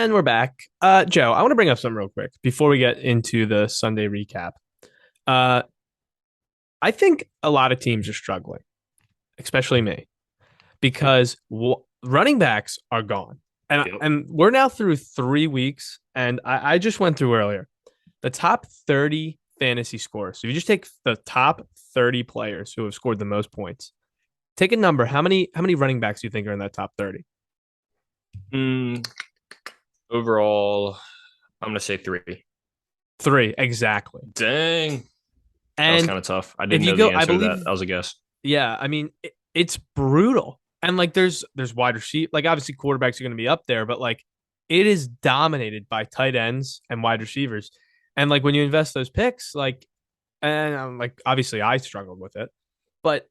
And we're back. Joe, I want to bring up something real quick before we get into the Sunday recap. Uh, I think a lot of teams are struggling, especially me, because running backs are gone. And, Yep. and we're now through 3 weeks, and I just went through earlier the top 30 fantasy scores. So if you just take the top 30 players who have scored the most points, take a number. How many running backs do you think are in that top 30? Mm, overall, I'm gonna say three. Three, exactly. Dang, that was And kind of tough. I if didn't you know go, the I answer to that. believe That was a guess. Yeah, I mean it's brutal, and like there's wide receiver, like obviously quarterbacks are going to be up there, but like it is dominated by tight ends and wide receivers, and like when you invest those picks, like and like obviously I struggled with it, but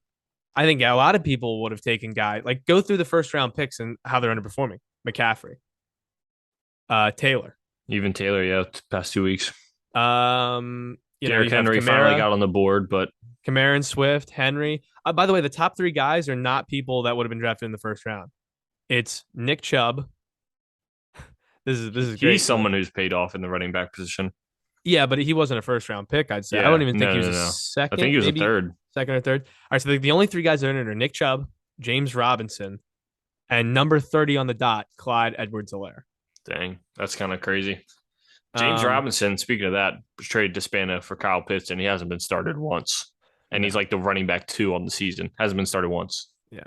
I think a lot of people would have taken guy like go through the first round picks and how they're underperforming. McCaffrey, Taylor, Even Taylor, yeah, past 2 weeks. you Derrick have Henry finally Kamara, got on the board, but Kamara and Swift, Henry. By the way, the top three guys are not people that would have been drafted in the first round. It's Nick Chubb. This is he's great. someone who's paid off in the running back position. Yeah, but he wasn't a first round pick. I'd say I don't Yeah, even think no, he was no, a no. I think second, he was a maybe third. second or third. All right, so the only three guys that are in it are Nick Chubb, James Robinson, and number 30 on the dot, Clyde Edwards-Helaire. Dang, that's kind of crazy. James Um, Robinson, speaking of that, was traded to Spano for Kyle Pitts, and he hasn't been started once. And he's no, like the running back two on the season. Hasn't been started once. yeah.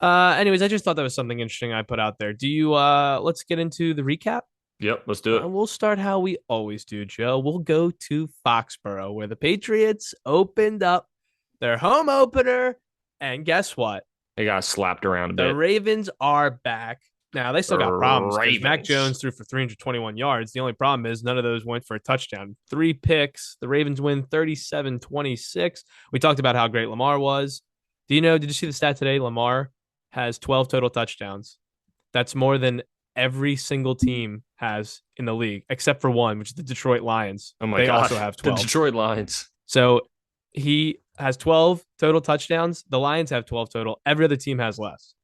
Anyways, I just thought that was something interesting I put out there. Do you let's get into the recap? Yep, let's do it. We'll start how we always do, Joe. We'll go to Foxborough, where the Patriots opened up their home opener. And guess what? They got slapped around a The bit. Ravens are back. Now, they still got problems because Mac Ravens. Jones threw for 321 yards. The only problem is none of those went for a touchdown. Three picks. The Ravens win 37-26. We talked about how great Lamar was. Did you see the stat today? Lamar has 12 total touchdowns. That's more than every single team has in the league, except for one, which is the Detroit Lions. Oh my They god, also have the 12. Detroit Lions. So he has 12 total touchdowns. The Lions have 12 total. Every other team has less.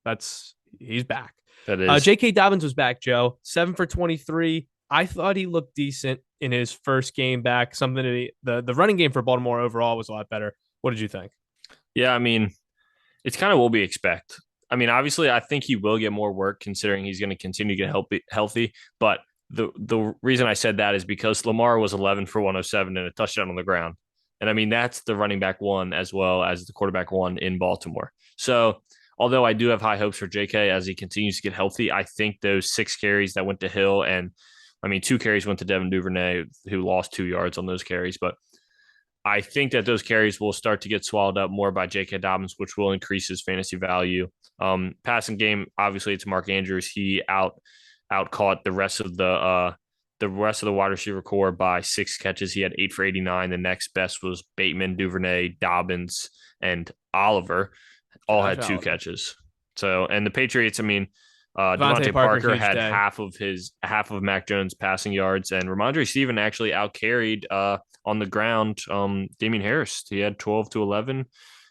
He's back. That is. J.K. Dobbins was back, Joe. 7 for 23. I thought he looked decent in his first game back. Something the running game for Baltimore overall was a lot better. What did you think? Yeah, I mean, it's kind of what we expect. I mean, obviously, I think he will get more work considering he's going to continue to get healthy. But the reason I said that is because Lamar was 11 for 107 and a touchdown on the ground. And I mean, that's the running back one as well as the quarterback one in Baltimore. So, although I do have high hopes for JK as he continues to get healthy, I think those 6 carries that went to Hill and I mean, 2 carries went to Devin Duvernay, who lost 2 yards on those carries. But I think that those carries will start to get swallowed up more by J.K. Dobbins, which will increase his fantasy value. Passing game, obviously, it's Mark Andrews. He out caught the rest of the wide receiver core by 6 catches. He had 8 for 89. The next best was Bateman, Duvernay, Dobbins, and Oliver. All Josh had two Oliver. catches. So, and the Patriots, I mean, Devontae Devontae Parker, Parker huge had day. half of Mac Jones passing yards, and Ramondre Steven actually outcarried on the ground Damian Harris. He had 12 to 11,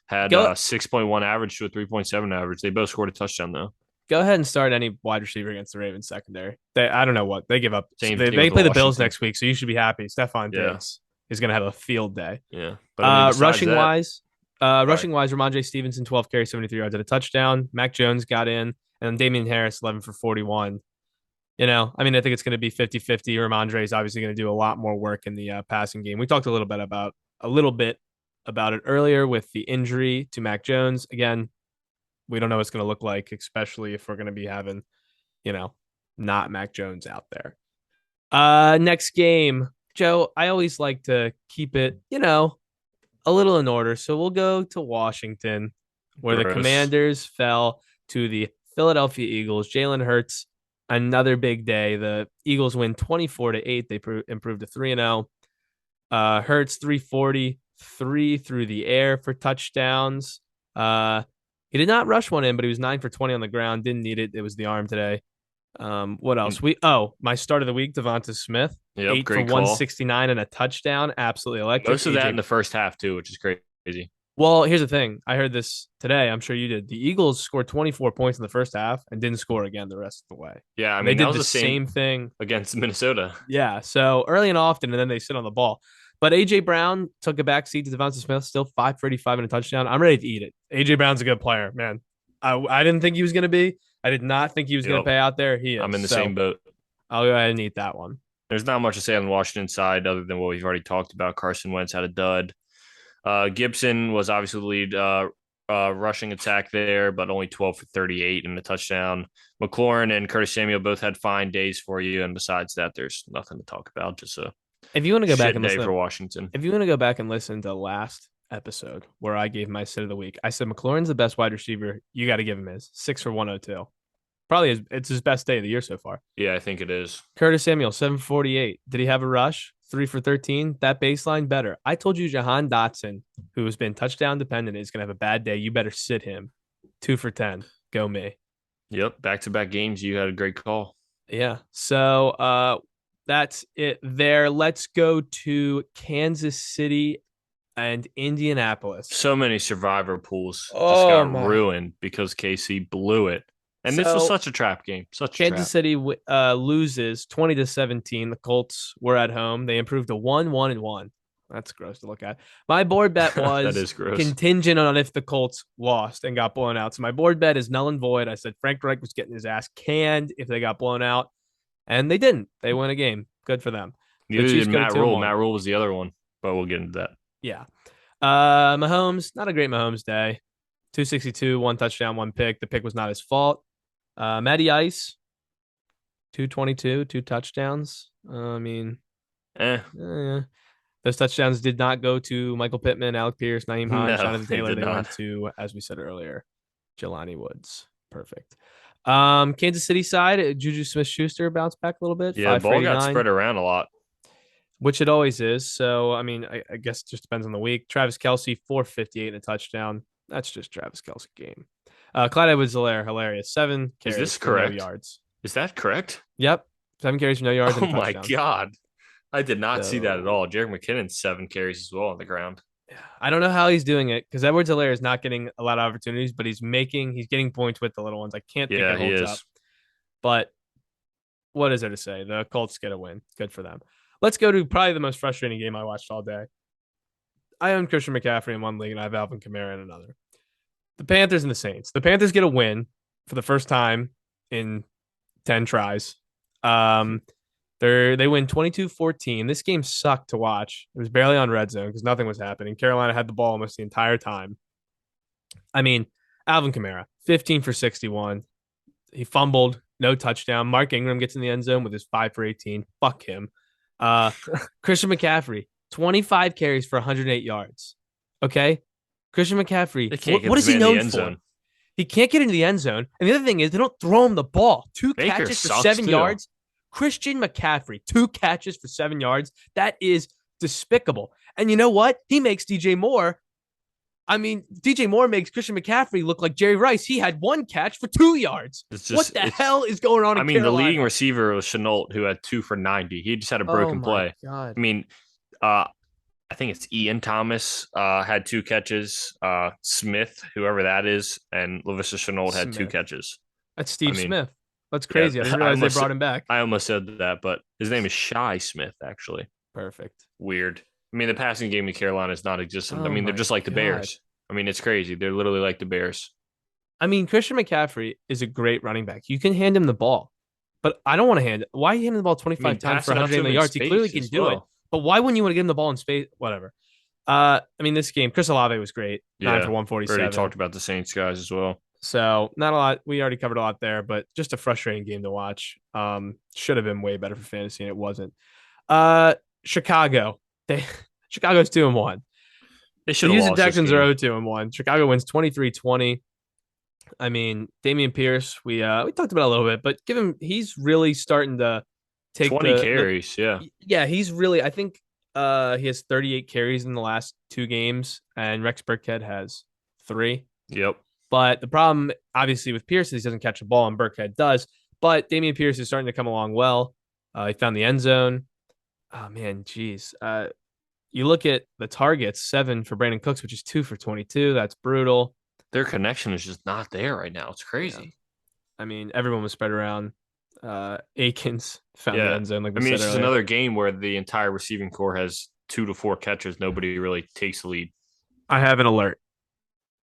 had Go 6.1 average to a 3.7 average. They both scored a touchdown though. go ahead and start any wide receiver against the Ravens secondary. I don't know what they give up. Same thing They with play the Bills Washington. next week, so you should be happy. Stephon Yeah, Diggs is going to have a field day. yeah. But I mean, besides Rushing that, wise, all right. Ramondre Stevenson 12 carries, 73 yards at a touchdown. Mac Jones got in, and Damian Harris 11 for 41. I mean, I think it's going to be 50-50. Ramondre is obviously going to do a lot more work in the passing game. We talked a little bit about it earlier with the injury to Mac Jones. Again, we don't know what it's going to look like, especially if we're going to be having, you know, not Mac Jones out there. Next game, Joe. I always like to keep it, a little in order. So we'll go to Washington, where the Gross. Commanders fell to the Philadelphia Eagles. Jalen Hurts, another big day. The Eagles win 24-8. They improved to 3-0. Hurts 343 through the air for touchdowns. He did not rush one in, but he was 9 for 20 on the ground. Didn't need it. It was the arm today. What else? My start of the week, Devonta Smith, Yep, eight for great call. 169 and a touchdown. Absolutely electric. Most of that in AJ the first half too, which is crazy. Well, here's the thing. I heard this today. I'm sure you did. The Eagles scored 24 points in the first half and didn't score again the rest of the way. Yeah, I And they mean that did was the the same same thing. against Minnesota. Yeah. So early and often, and then they sit on the ball. But AJ Brown took a back seat to Devonta Smith, still 5 for 85 and a touchdown. I'm ready to eat it. AJ Brown's a good player, man. I didn't think he was going to be. I did not think he was going to Yep, pay out there. He I'm is. in the So same boat. I'll go ahead and eat that one. There's not much to say on the Washington side other than what we've already talked about. Carson Wentz had a dud. Gibson was obviously the lead rushing attack there, but only 12 for 38 and a touchdown. McLaurin and Curtis Samuel both had fine days for you, and besides that, there's nothing to talk about. Just a If you want to go back shit and day listen for to, Washington. if you want to go back and listen to last episode where I gave my sit of the week, I said McLaurin's the best wide receiver. You got to give him his 6 for 102. Probably it's his best day of the year so far. Yeah, I think it is. Curtis Samuel, 748. Did he have a rush? 3 for 13. That baseline better. I told you Jahan Dotson, who has been touchdown dependent, is going to have a bad day. You better sit him. 2 for 10. Go me. Yep, back to back games. You had a great call. Yeah. So that's it there. Let's go to Kansas City and Indianapolis. So many survivor pools just Oh got my. ruined because KC blew it. And this was So such a trap game. Such a Kansas trap. City loses 20-17. The Colts were at home. They improved to 1-1-1. That's gross to look at. My board bet That was is gross. contingent on if the Colts lost and got blown out. So my board bet is null and void. I said Frank Reich was getting his ass canned if they got blown out, and they didn't. They won a game. Good for them. The Neither Chiefs did go to Matt 2 and Rule. 1. Matt Rule was the other one, but we'll get into that. Yeah. Mahomes, not a great Mahomes day. 262, one touchdown, one pick. The pick was not his fault. Matty Ice, 222, two touchdowns. I mean, Eh, those touchdowns did not go to Michael Pittman, Alec Pierce, Naeem Hines, no, Jonathan they Taylor. did They not. went to, as we said earlier, Jelani Woods. Perfect. Kansas City side, Juju Smith-Schuster bounced back a little bit, Yeah, the 5 for ball got 89, spread around a lot. which it always is. So, I mean, I guess it just depends on the week. Travis Kelce, 458 and a touchdown. That's just Travis Kelce game. Clyde Edwards-Helaire, hilarious. 7 Is carries this for no correct? yards. Is that correct? Yep. 7 carries for no yards Oh and a my touchdown. God. I did not see that at So all. Jerick McKinnon, 7 carries as well on the ground. I don't know how he's doing it because Edwards-Helaire is not getting a lot of opportunities, but he's getting points with the little ones. I can't think Yeah, it he holds up. is. But what is there to say? The Colts get a win. Good for them. Let's go to probably the most frustrating game I watched all day. I own Christian McCaffrey in one league and I have Alvin Kamara in another. The Panthers and the Saints. The Panthers get a win for the first time in 10 tries. They win 22-14. This game sucked to watch. It was barely on red zone because nothing was happening. Carolina had the ball almost the entire time. I mean, Alvin Kamara, 15 for 61. He fumbled, no touchdown. Mark Ingram gets in the end zone with his 5 for 18. Fuck him. Uh, Christian McCaffrey, 25 carries for 108 yards. Okay. Christian McCaffrey, They can't get what this is he man in the known end for? zone. He can't get into the end zone. And the other thing is, they don't throw him the ball. Two Baker catches for sucks, 7 yards. Christian McCaffrey, 2 catches for 7 yards. That is despicable. And you know what? He makes DJ Moore. I mean, DJ Moore makes Christian McCaffrey look like Jerry Rice. He had 1 catch for 2 yards. It's What just, the it's, hell is going on I in mean, the leading Carolina? receiver was Chenault, who had 2 for 90. He just had a Oh broken my play. God. I mean, uh, I think it's Ian Thomas had 2 catches. Smith, whoever that is, and Laviska Chenault had 2 catches. That's I Steve mean, Smith. That's yeah, crazy. I didn't realize they brought him back. I almost said that, but his name is Shy Smith, actually. Perfect. Weird. I mean, the passing game in Carolina is not existent. I Oh mean, they're my just like the God. Bears. I mean, it's crazy. They're literally like the Bears. I mean, Christian McCaffrey is a great running back. You can hand him the ball, but I don't want to hand it. Why hand him the ball I 25 mean, times pass for it out to 108 him in yards? He clearly space can as do it. well. But why wouldn't you want to give him the ball in space? Whatever. I mean, this game, Chris Olave was great. 9 for Yeah. We already 147. talked about the Saints guys as well. So not a lot. We already covered a lot there, but just a frustrating game to watch. Should have been way better for fantasy, and it wasn't. Chicago. Chicago's 2-1. They The should have Houston lost this Texans game. are 0-1. Chicago wins 23-20. I mean, Damian Pierce, we talked about it a little bit, but he's really starting to take 20 carries, yeah. yeah, he's really, I think he has 38 carries in the last 2 games, and Rex Burkhead has 3. Yep. But the problem, obviously, with Pierce is he doesn't catch the ball, and Burkhead does. But Damian Pierce is starting to come along well. He found the end zone. Oh man, geez. you look at the targets, 7 for Brandon Cooks, which is 2 for 22. That's brutal. Their connection is just not there right now. It's Yeah. crazy. I mean, everyone was spread around. Akins found the Yeah. end zone, like I we mean, said it's just earlier. another game where the entire receiving core has 2 to 4 catches. Nobody really takes the lead. I have an alert.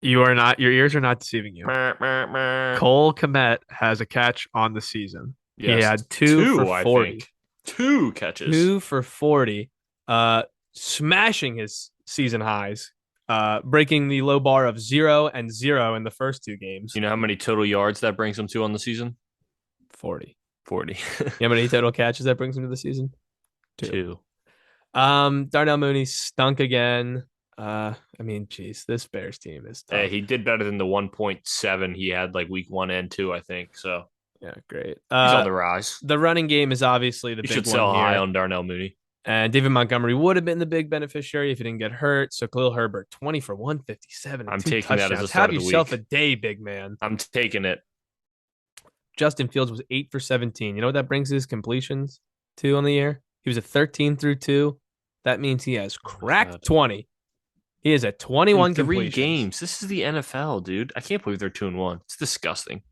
You are not, your ears are not deceiving you. Meh, meh, meh. Cole Kmet has a catch on the season. He Yes, had 2 for two, I 40. think. 2 catches. 2 for 40. Smashing his season highs. Breaking the low bar of 0 and 0 in the first 2 games. You know how many total yards that brings them to on the season? 40. 40. You know how many total catches that brings him to the season? 2. 2. Darnell Mooney stunk again. I mean, geez, this Bears team is tough. He did better than the 1.7 he had like week 1 and 2, I think. So Yeah, great. he's on the rise. The running game is obviously the You big should one sell high here. on Darnell Mooney. And David Montgomery would have been the big beneficiary if he didn't get hurt. So Khalil Herbert, 20 for 157 and I'm 2 taking that as a touchdowns. start Have of the yourself a week. day, big man. I'm taking it. Justin Fields was 8 for 17. You know what that brings his completions to on the year? He was a 13 through 2. That means he has Oh my cracked God. 20. He is at In 21 three completions. games. This is the NFL, dude. I can't believe they're 2-1. It's disgusting.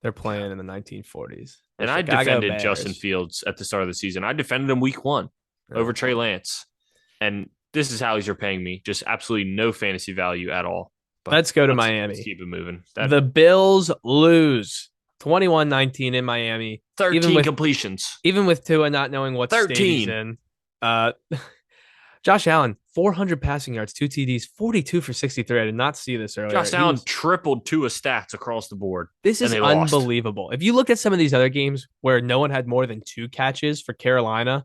They're playing in the 1940s. The And I Chicago defended Bears. Justin Fields at the start of the season. I defended him week 1 over Trey Lance. And this is how you're paying me. Just absolutely no fantasy value at all. But Let's go to let's Miami. keep it moving. The Bills lose 21-19 in Miami. 13 completions. Even with Tua not knowing what 13. state he's in. Josh Allen, 400 passing yards, 2 TDs, 42 for 63. I did not see this earlier. Josh Allen tripled Tua's stats across the board. This is unbelievable. If you look at some of these other games where no one had more than 2 catches for Carolina,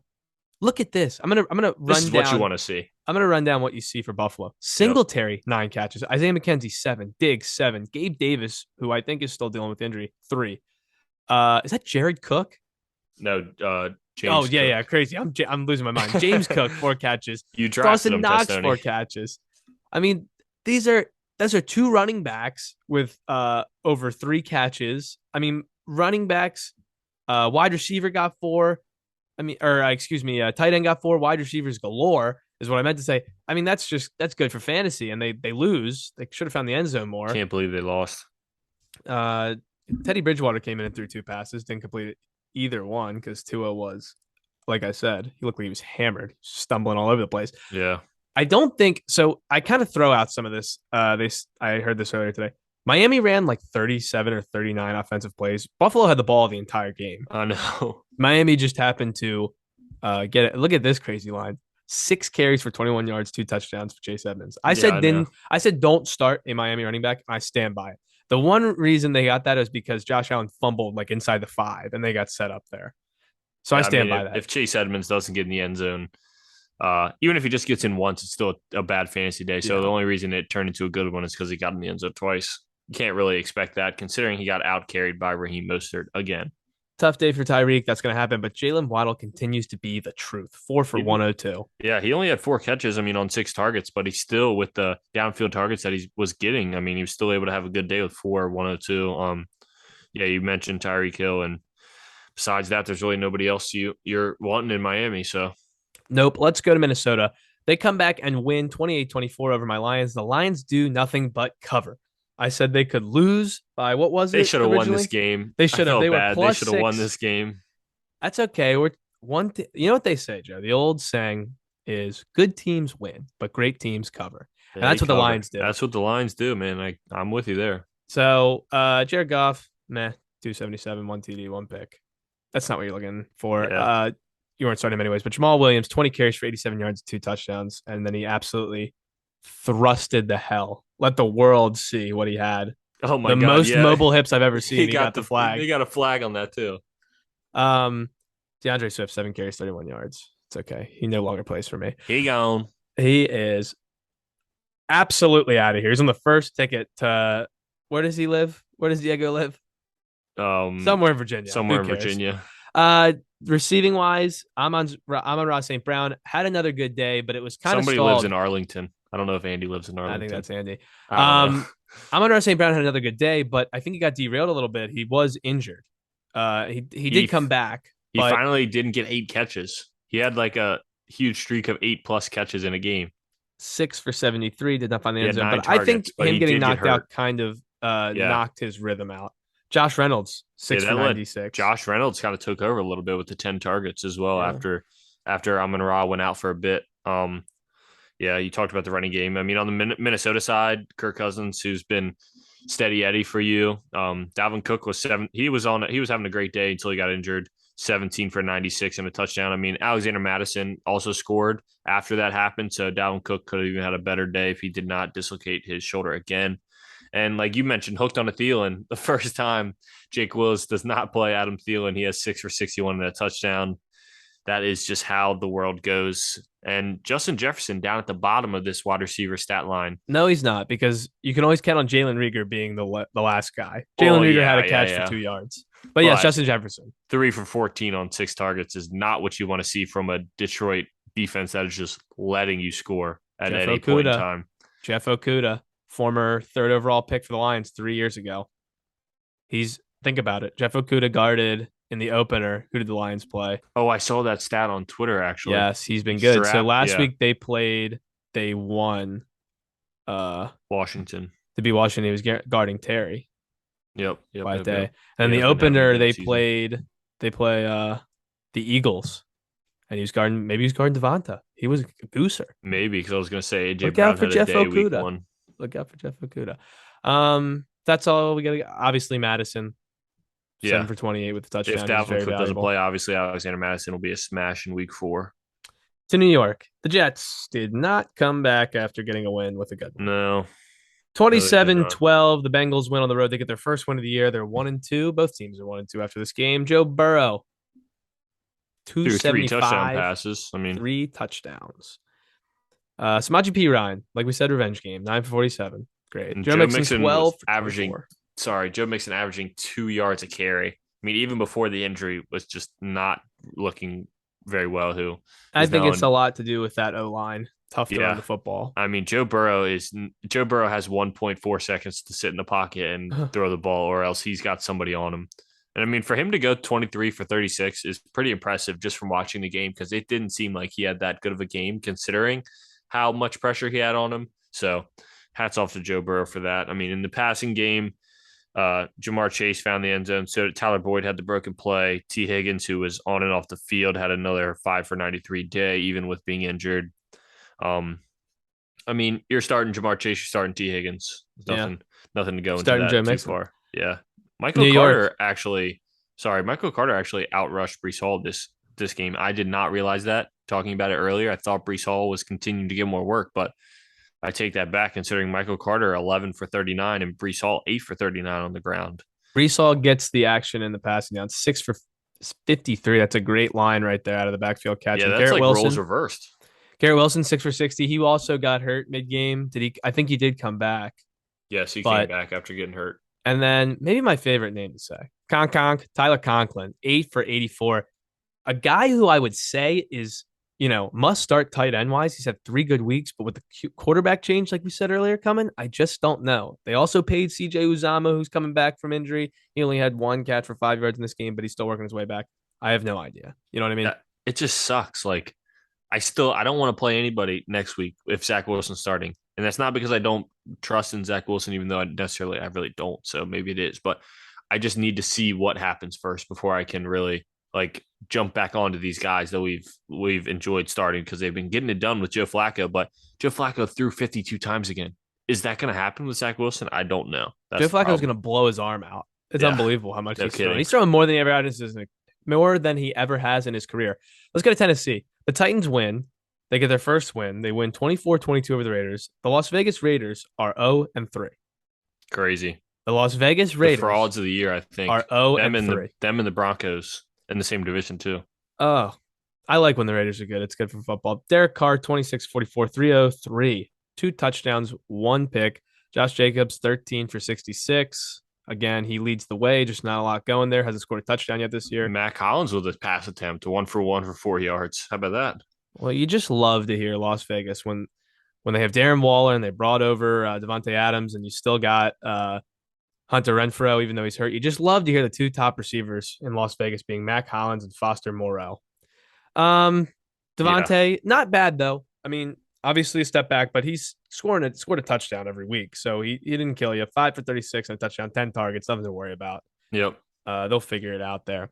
look at this. I'm gonna run down. This is what you want to see. I'm gonna run down what you see for Buffalo. Singletary, 9 catches. Isaiah McKenzie, 7. Diggs, 7. Gabe Davis, who I think is still dealing with injury, 3. Is that Jared Cook? No, James. Oh yeah, Cook. Yeah, crazy. I'm losing my mind. James Cook, 4 catches. You drafted Dawson Knox, 4 catches. I mean, those are 2 running backs with over 3 catches. I mean, running backs, wide receiver got 4. Tight end got 4. Wide receivers galore is what I meant to say. I mean, that's good for fantasy, and they lose. They should have found the end zone more. Can't believe they lost. Teddy Bridgewater came in and threw 2 passes, didn't complete either one because Tua was, like I said, he looked like he was hammered, stumbling all over the place. Yeah. I don't think so. I kind of throw out some of this. I heard this earlier today. Miami ran like 37 or 39 offensive plays. Buffalo had the ball the entire game. I know. Miami just happened to get it. Look at this crazy line. 6 carries for 21 yards, 2 touchdowns for Chase Edmonds. I said don't start a Miami running back. I stand by it. The one reason they got that is because Josh Allen fumbled like inside the 5 and they got set up there. So I stand by that. If Chase Edmonds doesn't get in the end zone, even if he just gets in once, it's still a bad fantasy day. So the only reason it turned into a good one is because he got in the end zone twice. You can't really expect that considering he got out carried by Raheem Mostert again. Tough day for Tyreek. That's going to happen. But Jalen Waddle continues to be the truth. 4 for 102. Yeah, he only had 4 catches, on 6 targets, but he's still with the downfield targets that he was getting. He was still able to have a good day with 102. Yeah, you mentioned Tyreek Hill, and besides that, there's really nobody else you're wanting in Miami. So, nope. Let's go to Minnesota. They come back and win 28-24 over my Lions. The Lions do nothing but cover. I said they could lose by what was it? They should have won this game. They should have. They were plus 6. They should have won this game. That's okay. We're you know what they say, Joe? The old saying is good teams win, but great teams cover. And that's what the Lions do. That's what the Lions do, man. I'm with you there. So Jared Goff, 277, 1 TD, 1 pick. That's not what you're looking for. Yeah. You weren't starting him anyways, but Jamal Williams, 20 carries for 87 yards, 2 touchdowns, and then he absolutely thrusted the hell. Let the world see what he had. Oh my God! The most mobile hips I've ever seen. He got the flag. He got a flag on that too. DeAndre Swift, 7 carries, 31 yards. It's okay. He no longer plays for me. He gone. He is absolutely out of here. He's on the first ticket to where does he live? Where does Diego live? Somewhere in Virginia. Somewhere in Virginia. Receiving wise, Amon-Ra St. Brown had another good day, but it was kind of somebody lives in Arlington. I don't know if Andy lives in Arlington. I think that's Andy. Amon-Ra St. Brown had another good day, but I think he got derailed a little bit. He was injured. He did come back. He finally didn't get 8 catches. He had like a huge streak of 8+ catches in a game. 6 for 73, did not find the He end had zone. But nine I think targets, but him he getting did get knocked hurt. out kind of Yeah. knocked his rhythm out. Josh Reynolds, Yeah, six for that led 96. Josh Reynolds kind of took over a little bit with the 10 targets as well Yeah. after Amon Ra went out for a bit. Yeah, you talked about the running game. I mean, on the Minnesota side, Kirk Cousins, who's been steady Eddie for you. Dalvin Cook was seven. He was having a great day until he got injured. 17 for 96 and a touchdown. I mean, Alexander Madison also scored after that happened. So Dalvin Cook could have even had a better day if he did not dislocate his shoulder again. And like you mentioned, hooked on a Thielen. The first time Jake Willis does not play Adam Thielen, he has 6 for 61 and a touchdown. That is just how the world goes. And Justin Jefferson down at the bottom of this wide receiver stat line. No, he's not, because you can always count on Jalen Rieger being the last guy. Jalen Well, Rieger had a yeah, catch for yeah. 2 yards. But yes, But Justin Jefferson. 3 for 14 on 6 targets is not what you want to see from a Detroit defense that is just letting you score at Jeff any point in Okuda. time. Jeff Okuda, former third overall pick for the Lions 3 years ago. Think about it. Jeff Okuda guarded in the opener. Who did the Lions play? Oh, I saw that stat on Twitter actually. Yes, he's been good. So Strap, last yeah, week they won uh Washington. to be Washington. He was guarding Terry. Quiet day. Yep. And then He the has been having a opener good season. they play the Eagles. And he was guarding Devonta. He was a booster. Maybe because I was going to say AJ Look out Brown for had a Jeff day week Okuda. one. Look out for Jeff Okuda. That's all we got. Obviously, Madison, Yeah. 7 for 28 with the If touchdown. He's Dalvin very Cook doesn't valuable. play, obviously Alexander Madison will be a smash in week 4. To New York, the Jets did not come back after getting a win with a good one. No, no, they did Twenty-seven not. 12. The Bengals win on the road. They get their first win of the year. They're 1-2. Both teams are 1-2 after this game. Joe Burrow, Threw 3 touchdown 275, passes. I mean, 3 touchdowns. Samaje P. Ryan, like we said, revenge game, 9 for 47. Great. Joe Joe Mixon, Mixon was 12 for averaging, 24. Joe Mixon averaging 2 yards a carry. I mean, even before the injury, was just not looking very well. Who I is think now it's a in? lot to do with that O line. Tough to run Yeah, the football. I mean, Joe Burrow has 1.4 seconds to sit in the pocket and throw the ball, or else he's got somebody on him. And I mean, for him to go 23 for 36 is pretty impressive just from watching the game because it didn't seem like he had that good of a game considering how much pressure he had on him. So hats off to Joe Burrow for that. I mean, in the passing game, Jamar Chase found the end zone. So did Tyler Boyd had the broken play. T. Higgins, who was on and off the field, had another 5 for 93 day, even with being injured. I mean, you're starting Jamar Chase, you're starting T. Higgins. Yeah. Nothing to go into Starting Joe that too Mixon. far. Yeah. New York. Michael Carter actually outrushed Brees Hall this game. I did not realize that. Talking about it earlier, I thought Brees Hall was continuing to get more work, but I take that back considering Michael Carter 11 for 39 and Brees Hall 8 for 39 on the ground. Brees Hall gets the action in the passing down. 6 for 53. That's a great line right there out of the backfield catch. Yeah, And that's like roles reversed. Garrett Wilson, 6 for 60. He also got hurt mid game. I think he did come back. Yes, he came back after getting hurt. And then maybe my favorite name to say, Tyler Conklin, 8 for 84. A guy who I would say is, must start tight end wise. He's had 3 good weeks, but with the quarterback change, like we said earlier, coming, I just don't know. They also paid CJ Uzama, who's coming back from injury. He only had 1 catch for 5 yards in this game, but he's still working his way back. I have no idea. You know what I mean? Yeah, it just sucks. Like, I don't want to play anybody next week if Zach Wilson's starting. And that's not because I don't trust in Zach Wilson, even though I really don't. So maybe it is. But I just need to see what happens first before I can really like jump back onto these guys that we've enjoyed starting because they've been getting it done with Joe Flacco. But Joe Flacco threw 52 times again. Is that going to happen with Zach Wilson? I don't know. That's Joe Flacco's going to blow his arm out. It's unbelievable how much no he's kidding. throwing. He's throwing more than he ever has in his career. Let's go to Tennessee. The Titans win. They get their first win. They win 24-22 over the Raiders. The Las Vegas Raiders are 0-3. Crazy. The Las Vegas Raiders, the frauds of the year, I think, are 0-3. Them and the Broncos in the same division too. Oh, I like when the Raiders are good. It's good for football. Derek Carr, 26-44, 303. 2 touchdowns, 1 pick. Josh Jacobs, 13 for 66. Again, he leads the way, just not a lot going there. Hasn't scored a touchdown yet this year. Matt Collins with a pass attempt, 1 for 1 for 4 yards. How about that? Well, you just love to hear Las Vegas when they have Darren Waller and they brought over Devontae Adams and you still got Hunter Renfrow, even though he's hurt. You just love to hear the 2 top receivers in Las Vegas being Matt Collins and Foster Moreau. Yeah. Devontae, not bad though. I mean, obviously a step back, but he's scored a touchdown every week. So he didn't kill you. 5 for 36 and a touchdown, 10 targets, nothing to worry about. Yep. They'll figure it out there.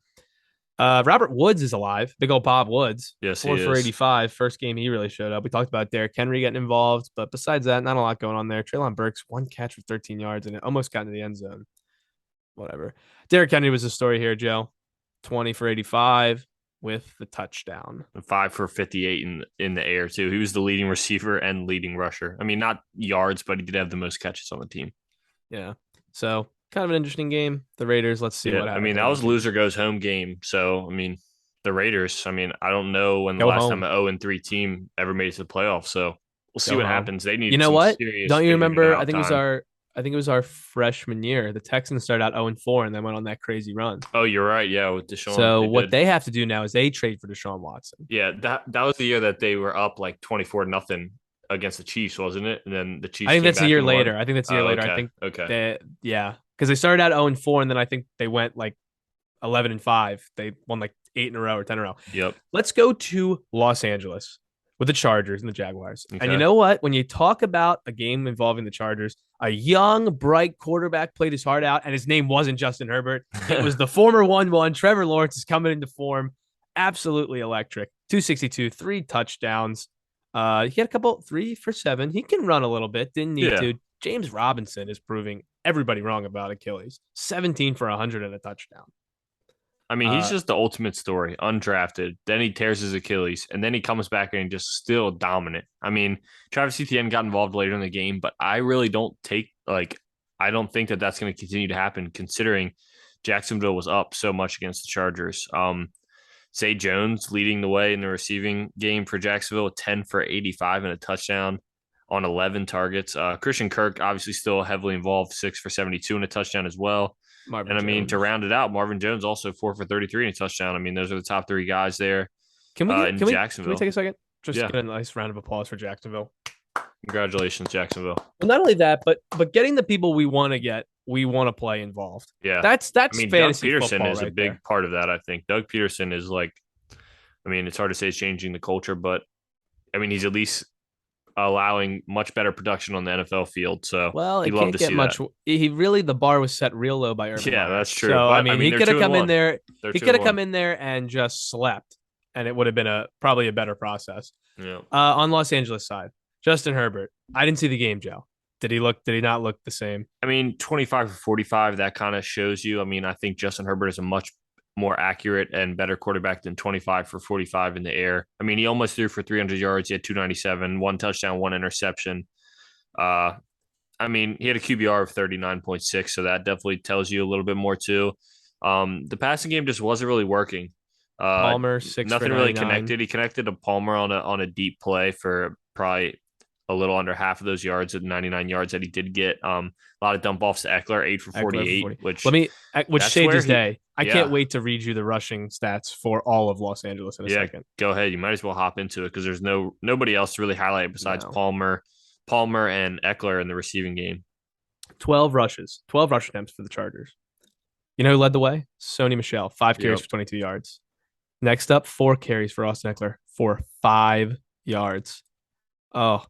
Robert Woods is alive. Big old Bob Woods, Yes, he 4 for is. 85. First game he really showed up. We talked about Derrick Henry getting involved, but besides that, not a lot going on there. Traylon Burks, one catch for 13 yards and it almost got into the end zone. Whatever. Derrick Henry was the story here, Joe. 20 for 85 with the touchdown. 5 for 58 in the air too. He was the leading receiver and leading rusher. I mean, not yards, but he did have the most catches on the team. Yeah. So kind of an interesting game. The Raiders, let's see Yeah, what I happens. mean, that was loser goes home game. So, I mean, the Raiders, I mean, I don't know when the Go last time home. an 0-3 team ever made it to the playoffs. So we'll see Go what home. happens. They You need know some what? serious Don't you figuring it remember? out time. I think it was our freshman year. The Texans started out 0-4 and then went on that crazy run. Oh, you're right. Yeah, with Deshaun, So they what did. they have to do now is they trade for Deshaun Watson. Yeah, that was the year that they were up like 24-0 against the Chiefs, wasn't it? And then the I Chiefs think came that's a back year and won. later. I think that's a year Oh, later. I okay. think Okay. that yeah, because they started out 0-4 and then I think they went like 11-5. They won like 8 in a row or 10 in a row. Yep. Let's go to Los Angeles with the Chargers and the Jaguars. And you Okay. know what? When you talk about a game involving the Chargers, a young, bright quarterback played his heart out, and his name wasn't Justin Herbert. It was the former 1-1. Trevor Lawrence is coming into form. Absolutely electric. 262, 3 touchdowns. He had a couple, 3 for 7. He can run a little bit, didn't need Yeah. to. James Robinson is proving everybody wrong about Achilles. 17 for 100 and a touchdown. I mean, he's Uh, just the ultimate story, undrafted. Then he tears his Achilles, and then he comes back and just still dominant. I mean, Travis Etienne got involved later in the game, but I really don't I don't think that that's going to continue to happen considering Jacksonville was up so much against the Chargers. Zay Jones leading the way in the receiving game for Jacksonville, 10 for 85 and a touchdown on 11 targets. Christian Kirk obviously still heavily involved, 6 for 72 and a touchdown as well. Marvin And I mean, to Jones. round it out, Marvin Jones also 4 for 33 and a touchdown. I mean, those are the top three guys there in Can we Jacksonville. take a second? Just Yeah. get a nice round of applause for Jacksonville. Congratulations, Jacksonville. Well, not only that, but getting the people we want to get, we want to play involved. Yeah. I That's mean, Doug fantasy Peterson football is a right big there. part of that, I think. Doug Peterson is like, I mean, it's hard to say it's changing the culture, but I mean, he's at least allowing much better production on the NFL field. So Well, you'd it love can't to get see that. much. He really the bar was set real low by Urban Yeah, Meyer. that's true. So I But I mean, mean, he they're could have two and come in one. there. They're He two could and have come one. in there and just slept, and it would have been probably a better process. Yeah. On Los Angeles side, Justin Herbert. I didn't see the game, Joe. Did he look? Did he not look the same? I mean, 25 for 45, that kind of shows you. I mean, I think Justin Herbert is a much more accurate and better quarterback than 25 for 45 in the air. I mean, he almost threw for 300 yards. He had 297, one touchdown, one interception. Uh, I mean, he had a QBR of 39.6, so that definitely tells you a little bit more too. The passing game just wasn't really working. Palmer 6 for Nothing really 99. connected. He connected to Palmer on a deep play for probably a little under half of those yards at 99 yards that he did get. A lot of dump offs to Eckler, 8 for Eckler 48, for 40. which Which that's saved where his he, day. I can't yeah, wait to read you the rushing stats for all of Los Angeles in a yeah. second. Go ahead. You might as well hop into it because there's nobody else to really highlight besides No. Palmer and Eckler in the receiving game. 12 rushes, 12 rush attempts for the Chargers. You know who led the way? Sony Michelle, 5 carries Yep. for 22 yards. Next up, 4 carries for Austin Eckler for 5 yards. Oh,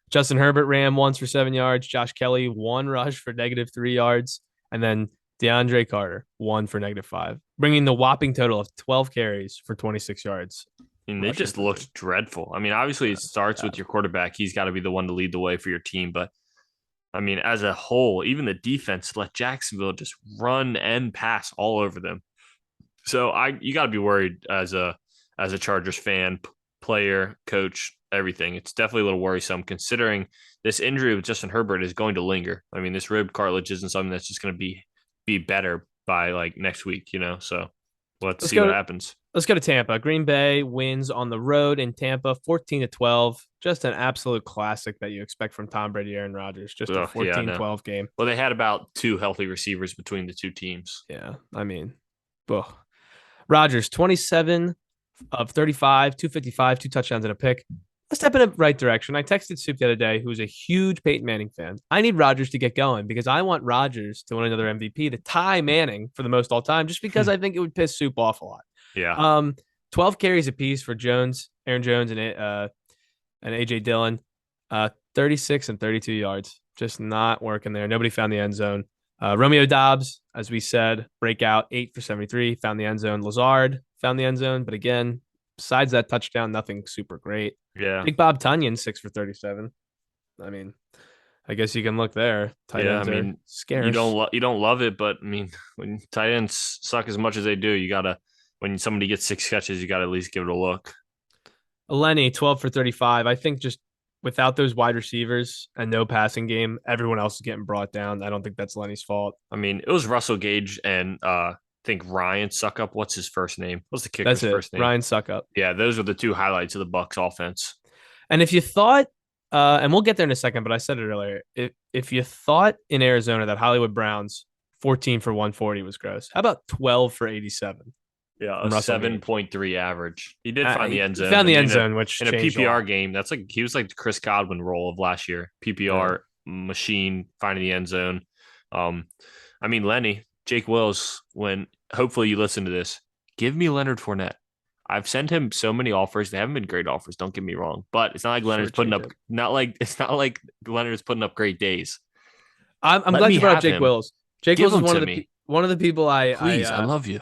Justin Herbert ran once for 7 yards. Josh Kelly, 1 rush for -3 yards. And then DeAndre Carter, 1 for -5, bringing the whopping total of 12 carries for 26 yards. And they just looked dreadful. I mean, obviously, it starts with your quarterback. He's got to be the one to lead the way for your team. But I mean, as a whole, even the defense let Jacksonville just run and pass all over them. So you got to be worried as a Chargers fan, player, coach, everything. It's definitely a little worrisome considering this injury with Justin Herbert is going to linger. I mean, this rib cartilage isn't something that's just going to be better by like next week, you know. So let's see what happens. Let's go to Tampa. Green Bay wins on the road in Tampa, 14-12. Just an absolute classic that you expect from Tom Brady, Aaron Rodgers. Just a 14-12 game. Well, they had about 2 healthy receivers between the two teams. Yeah, I mean, ugh. Rodgers, 27 of 35, 255, 2 touchdowns and a pick. A step in the right direction. I texted Soup the other day, who's a huge Peyton Manning fan. I need Rodgers to get going because I want Rodgers to win another MVP to tie Manning for the most all time, just because I think it would piss Soup off a lot. Yeah. 12 carries apiece for Jones Aaron Jones and AJ Dillon, 36 and 32 yards, just not working there. Nobody found the end zone. Romeo Dobbs, as we said, breakout 8 for 73, found the end zone. Lazard found the end zone, but again, besides that touchdown, nothing super great. Yeah. Big Bob Tunyon 6 for 37. I mean, I guess you can look there. Tight Yeah, I ends are mean, scarce. you don't love it, but I mean, when tight ends suck as much as they do, you gotta when somebody gets 6 catches, you gotta at least give it a look. Lenny 12 for 35. I think just without those wide receivers and no passing game, everyone else is getting brought down. I don't think that's Lenny's fault. I mean, it was Russell Gage and I think Ryan Suckup. What's his first name? What's the That's kicker's it. first name? Ryan Suckup. Yeah, those were the two highlights of the Bucks offense. And if you thought, and we'll get there in a second, but I said it earlier. If you thought in Arizona that Hollywood Browns 14 for 140 was gross, how about 12 for 87 Yeah, from a Russell Gage? 7.3 average. He did find the He end zone. found the I end mean, zone, which in a changed a PPR lot. game, that's like he was like the Chris Godwin role of last year. PPR machine finding the end zone. Um, I mean, Lenny, Jake Wills, when hopefully you listen to this, give me Leonard Fournette. I've sent him so many offers. They haven't been great offers, don't get me wrong. But it's not like Leonard's putting Shortchange up him. it's not like Leonard's putting up great days. I'm Let glad me you brought up have Jake him. Wills. Jake Give Wills is him to me. one of the people Please. I love you.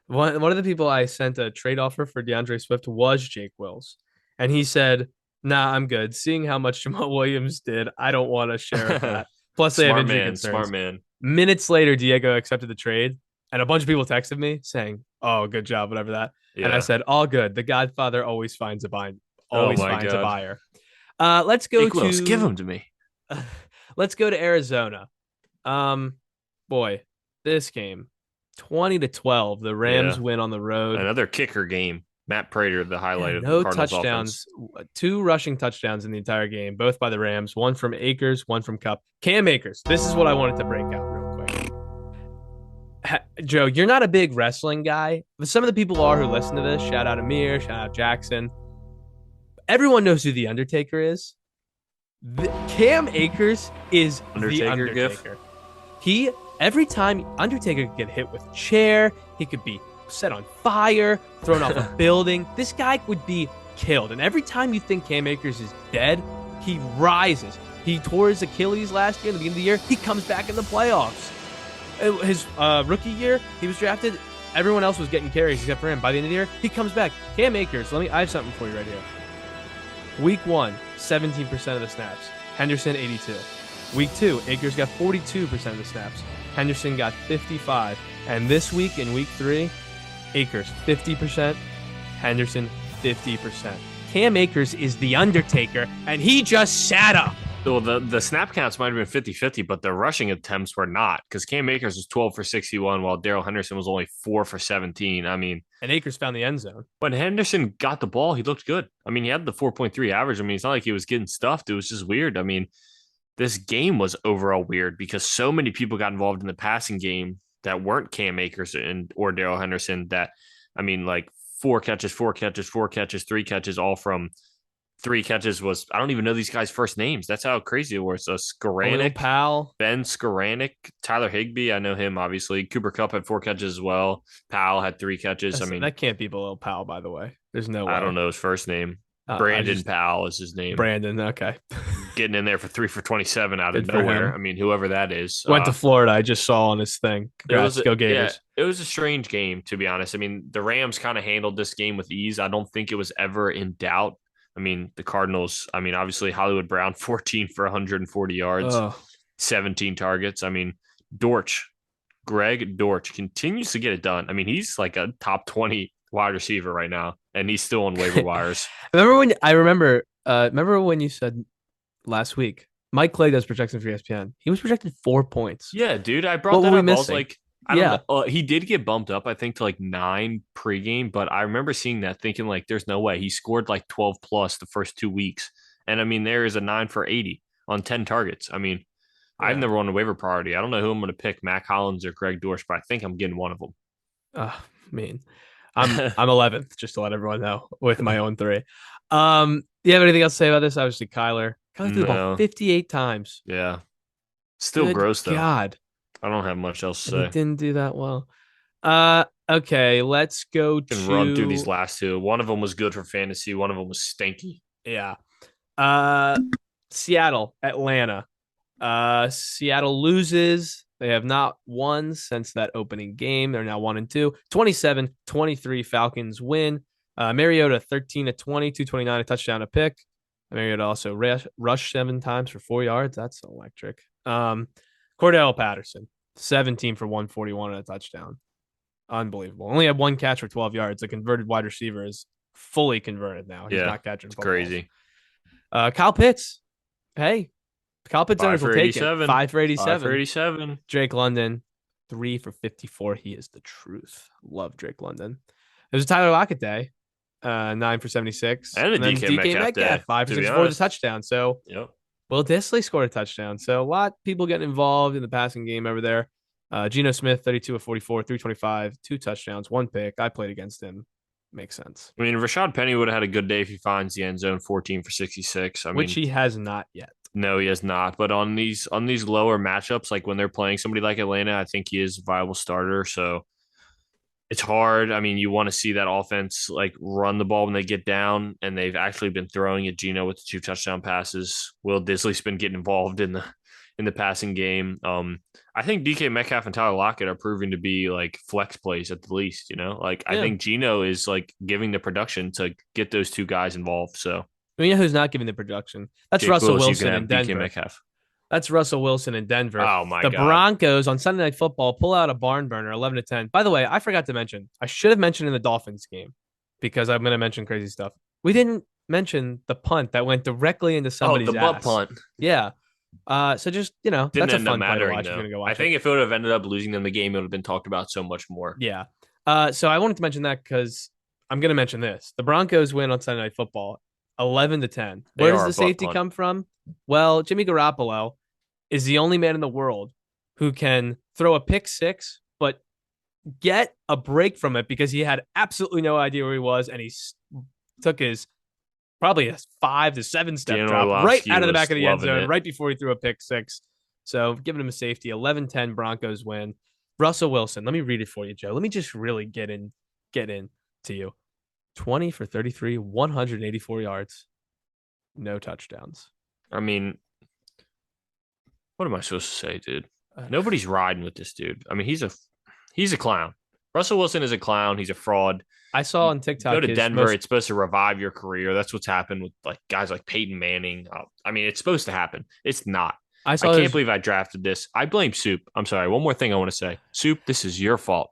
one of the people I sent a trade offer for DeAndre Swift was Jake Wills, and he said, "Nah, I'm good. Seeing how much Jamal Williams did, I don't want to share of that. Plus, they have Smart injury man, smart concerns." man. Minutes later, Diego accepted the trade, and a bunch of people texted me saying, "Oh, good job, whatever that." And I Yeah. said, "All good. The Godfather Oh always my finds a God. buyer." Let's go Jake Wills, give to him to me. let's go to Arizona. Um, boy, this game, 20-12. The Rams Yeah. win on the road. Another kicker game. Matt Prater, the Yeah, highlight of the no Cardinals offense. touchdowns, two rushing touchdowns in the entire game, both by the Rams, one from Akers, one from Cup. Cam Akers, this is what I wanted to break out real quick. Joe, you're not a big wrestling guy, but some of the people are who listen to this. Shout out Amir, shout out Jackson. Everyone knows who The Undertaker is. Cam Akers is The Undertaker gif? Undertaker. He, every time Undertaker could get hit with a chair, he could be set on fire, thrown off a building. This guy would be killed. And every time you think Cam Akers is dead, he rises. He tore his Achilles last year at the beginning of the year. He comes back in the playoffs. His rookie year, he was drafted. Everyone else was getting carries except for him. By the end of the year, he comes back. Cam Akers, I have something for you right here. Week 1, 17% of the snaps. Henderson, 82. Week 2, Akers got 42% of the snaps. Henderson got 55. And this week, in week 3, Akers, 50%. Henderson, 50%. Cam Akers is The Undertaker, and he just sat up. Well, the snap counts might have been 50-50, but the rushing attempts were not because Cam Akers was 12 for 61, while Daryl Henderson was only 4 for 17. I mean, and Akers found the end zone. When Henderson got the ball, he looked good. I mean, he had the 4.3 average. I mean, it's not like he was getting stuffed. It was just weird. I mean, this game was overall weird because so many people got involved in the passing game that weren't Cam Akers or Daryl Henderson. That, I mean, like 4 catches, 4 catches, 4 catches, 3 catches, all from 3 catches was, I don't even know these guys' first names. That's how crazy it was. So Skowronek, Powell, Ben Skowronek, Tyler Higbee. I know him, obviously. Cooper Kupp had 4 catches as well. Powell had 3 catches. I mean, that can't be below Powell, by the way. There's no way. I don't know his first name. Brandon Powell is his name. Brandon, okay. Getting in there for 3 for 27 out of nowhere. I mean, whoever that is. Went to Florida. I just saw on his thing. Congrats, go Gators. Yeah, it was a strange game, to be honest. I mean, the Rams kind of handled this game with ease. I don't think it was ever in doubt. I mean, the Cardinals, I mean, obviously Hollywood Brown, 14 for 140 yards, 17 targets. I mean, Greg Dortch continues to get it done. I mean, he's like a top 20 wide receiver right now, and he's still on waiver wires. Remember when you said last week, Mike Clay does projections for ESPN. He was projected 4 points. Yeah, dude, I brought that up. I was like, I don't know. He did get bumped up, I think, to like 9 pregame, but I remember seeing that thinking like, there's no way. He scored like 12 plus the first 2 weeks. And I mean, there is a 9 for 80 on 10 targets. I mean, I've never won a waiver priority. I don't know who I'm going to pick, Mac Hollins or Greg Dortch, but I think I'm getting one of them. I'm 11th, just to let everyone know, with my own 3. You have anything else to say about this? Obviously, Kyler threw the ball 58 times. Yeah. Still gross, though. God. I don't have much else to say. He didn't do that well. Okay, let's go Can run through these to last two. One of them was good for fantasy. One of them was stinky. yeah. Uh, Seattle, Atlanta. Seattle loses. They have not won since that opening game. They're now 1-2. 27-23 Falcons win. Mariota 13 to 20, 229, a touchdown, a pick. Mariota also rushed 7 times for 4 yards. That's electric. Cordell Patterson 17 for 141 and a touchdown. Unbelievable. Only had one catch for 12 yards. The converted wide receiver is fully converted now. He's Yeah, not catching it's footballs. crazy. Kyle Pitts. Hey, Kyle Pitts Five owners will for take it. 87. 5 for 87. 7. Drake London, 3 for 54. He is the truth. Love Drake London. It was a Tyler Lockett day, 9 for 76. And the And then DK DK Metcalf Metcalf, day, five for to be 64 with a honest. touchdown. So Yep. Will Disley scored a touchdown. So a lot of people getting involved in the passing game over there. Geno Smith, 32 of 44, 325, 2 touchdowns, 1 pick. I played against him. Makes sense. I mean, Rashad Penny would have had a good day if he finds the end zone, 14 for 66. I Which mean, he has not yet. no, he has not. But on these lower matchups, like when they're playing somebody like Atlanta, I think he is a viable starter. So it's hard. I mean, you want to see that offense like run the ball when they get down, and they've actually been throwing at Geno with the 2 touchdown passes. Will Disley's been getting involved in the passing game. I think DK Metcalf and Tyler Lockett are proving to be like flex plays at the least. Like I Yeah. think Geno is like giving the production to get those two guys involved. So You know who's not giving the production? That's Jake Russell Willis, you can Wilson in have DK Denver. Metcalf. That's Russell Wilson in Denver. Oh my The God. Broncos on Sunday Night Football pull out a barn burner, 11-10. By the way, I forgot to mention. I should have mentioned in the Dolphins game because I'm going to mention crazy stuff. We didn't mention the punt that went directly into Oh, the somebody's butt ass. punt Yeah. So just didn't that's a end up fun play to mattering watch if you're though. gonna go I watch it. think if it would have ended up losing them the game, it would have been talked about so much more. Yeah. So I wanted to mention that because I'm gonna mention this. The Broncos win on Sunday Night Football, 11-10. They Where does are a the butt safety punt. come from? Well, Jimmy Garoppolo is the only man in the world who can throw a pick six, but get a break from it because he had absolutely no idea where he was, and he took his probably a 5 to 7 step Dan drop right Orlovsky out of the back was of the end loving zone, it. right before he threw a pick six. So giving him a safety. 11-10 Broncos win. Russell Wilson. Let me read it for you, Joe. Let me just really get in to you. 20 for 33, 184 yards, no touchdowns. I mean, what am I supposed to say, dude? Nobody's riding with this dude. I mean, he's a clown. Russell Wilson is a clown. He's a fraud. I saw You on go TikTok to his Denver, most. it's supposed to revive your career. That's what's happened with like guys like Peyton Manning. I mean, it's supposed to happen. It's not. I I saw can't his. believe I drafted this. I blame Soup. I'm sorry. One more thing I want to say. Soup, this is your fault.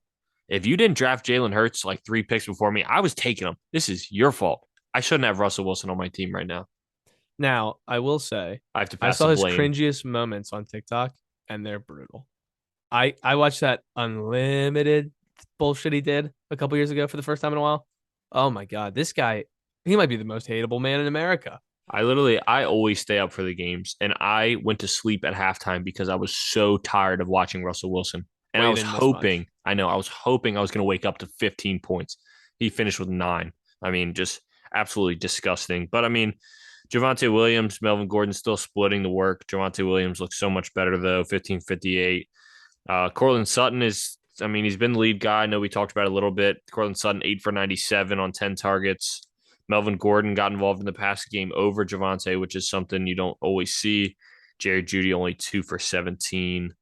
If you didn't draft Jalen Hurts like 3 picks before me, I was taking him. This is your fault. I shouldn't have Russell Wilson on my team right now. Now I will say, I have to I pass saw the his blame. cringiest moments on TikTok, and they're brutal. I watched that unlimited bullshit he did a couple years ago for the first time in a while. Oh my god, this guy, he might be the most hateable man in America. I always stay up for the games, and I went to sleep at halftime because I was so tired of watching Russell Wilson. And Well, you didn't miss much. I was hoping I was going to wake up to 15 points. He finished with 9. I mean, just absolutely disgusting. But I mean, Javonte Williams, Melvin Gordon still splitting the work. Javonte Williams looks so much better though, 1558. Cortland Sutton is, I mean, he's been the lead guy. I know we talked about it a little bit. Cortland Sutton, 8 for 97 on 10 targets. Melvin Gordon got involved in the pass game over Javonte, which is something you don't always see. Jerry Judy only 2 for 17.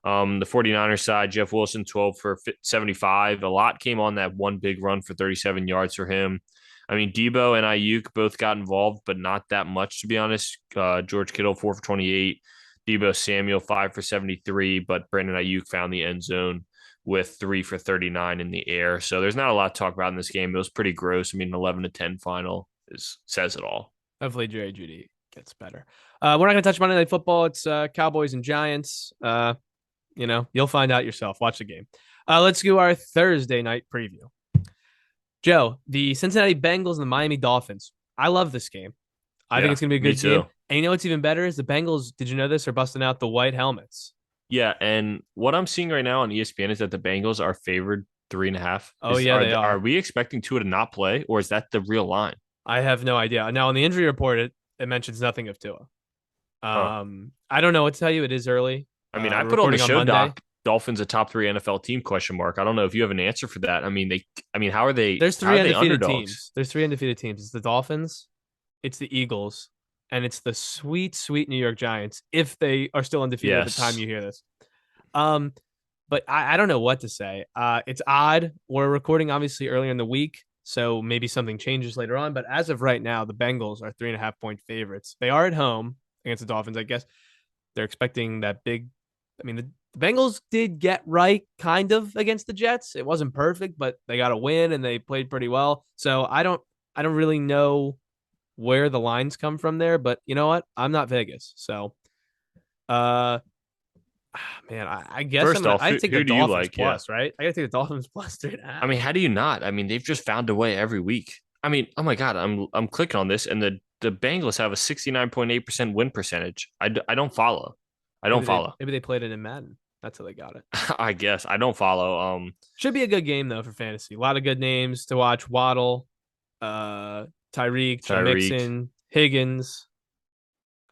The 49ers side, Jeff Wilson, 12 for 75. A lot came on that one big run for 37 yards for him. I mean, Debo and Ayuk both got involved, but not that much, to be honest. George Kittle, 4 for 28. Debo Samuel, 5 for 73, but Brandon Ayuk found the end zone with 3 for 39 in the air. So there's not a lot to talk about in this game. It was pretty gross. I mean, 11-10 final says it all. Hopefully, Jerry Judy gets better. We're not going to touch Monday Night Football. It's Cowboys and Giants. You'll find out yourself. Watch the game. Let's do our Thursday night preview. Joe, the Cincinnati Bengals and the Miami Dolphins. I love this game. I think Yeah, it's going to be a me good too. game. And you know what's even better is the Bengals, did you know this, are busting out the white helmets. Yeah, and what I'm seeing right now on ESPN is that the Bengals are favored 3.5. Oh, yeah, they Are are. we expecting Tua to not play, or is that the real line? I have no idea. Now, on the injury report, it mentions nothing of Tua. Huh. I don't know what to tell you. It is early. I mean, I We're put on the recording on show Monday. doc. Dolphins a top 3 NFL team? Question mark. I don't know if you have an answer for that. I mean, how are they? There's How three are they undefeated underdogs? teams. There's three undefeated teams. It's the Dolphins, it's the Eagles, and it's the sweet, sweet New York Giants, if they are still undefeated at the time Yes. you hear this. Um, but I don't know what to say. It's odd. We're recording obviously earlier in the week, so maybe something changes later on. But as of right now, the Bengals are 3.5 point favorites. They are at home against the Dolphins. I guess they're expecting that big. I mean, the Bengals did get right kind of against the Jets. It wasn't perfect, but they got a win and they played pretty well. So I don't really know where the lines come from there, but you know what? I'm not Vegas. So uh man, I guess First off, I take the who do you Dolphins like? Yeah. plus, right? I gotta take the Dolphins plus three and a I half. mean, how do you not? I mean, they've just found a way every week. I mean, oh my God, I'm clicking on this, and the Bengals have a 69.8% win percentage. I don't follow. I don't follow. Maybe they played it in Madden. That's how they got it. I guess I don't follow. Should be a good game though for fantasy. A lot of good names to watch. Waddle, Tyreek, Joe Tyreek. Mixon, Higgins.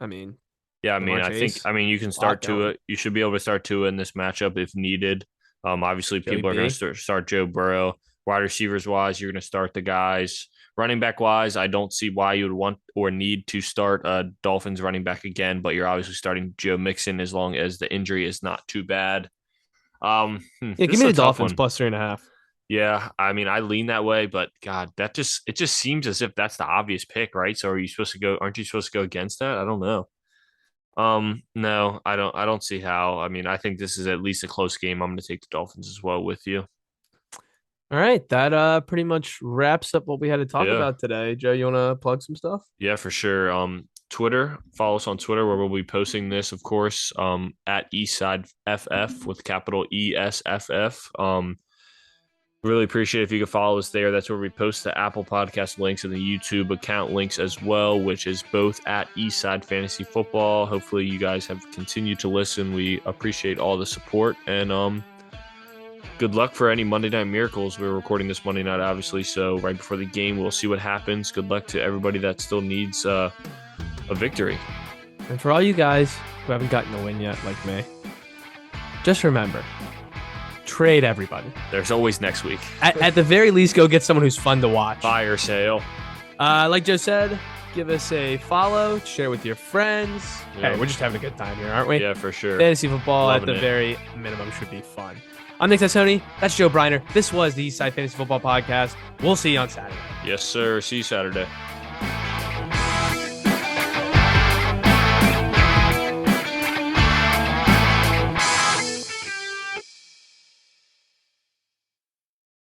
I mean, Yeah, Jamar Chase. you can A lot start going. Tua. You should be able to start Tua in this matchup if needed. Obviously, Joey people are going B. to start Joe Burrow. Wide receivers wise, you're going to start the guys. Running back wise, I don't see why you would want or need to start Dolphins running back again, but you're obviously starting Joe Mixon as long as the injury is not too bad. Yeah, This give is me a the tough Dolphins one. plus three and a half. Yeah, I mean, I lean that way, but God, it just seems as if that's the obvious pick, right? So are you supposed to go? Aren't you supposed to go against that? I don't know. No, I don't see how. I mean, I think this is at least a close game. I'm going to take the Dolphins as well with you. All right, that pretty much wraps up what we had to talk Yeah, about today. Joe, you want to plug some stuff? yeah, for sure. Twitter, follow us on Twitter where we'll be posting this, of course. At Eastside FF with capital ESFF. Really appreciate if you could follow us there. That's where we post the Apple Podcast links and the YouTube account links as well, which is both at Eastside Fantasy Football. Hopefully, you guys have continued to listen. We appreciate all the support, and good luck for any Monday Night Miracles. We're recording this Monday night, obviously, so right before the game, we'll see what happens. Good luck to everybody that still needs a victory. And for all you guys who haven't gotten a win yet, like me, just remember, trade everybody. There's always next week. At the very least, go get someone who's fun to watch. Fire sale. Like Joe said, give us a follow, share with your friends. Yeah. Hey, we're just having a good time here, aren't we? Yeah, for sure. Fantasy football Loving at the it. very minimum should be fun. I'm Nick Sassoni. That's Joe Briner. This was the Eastside Fantasy Football Podcast. We'll see you on Saturday. Yes, sir. See you Saturday.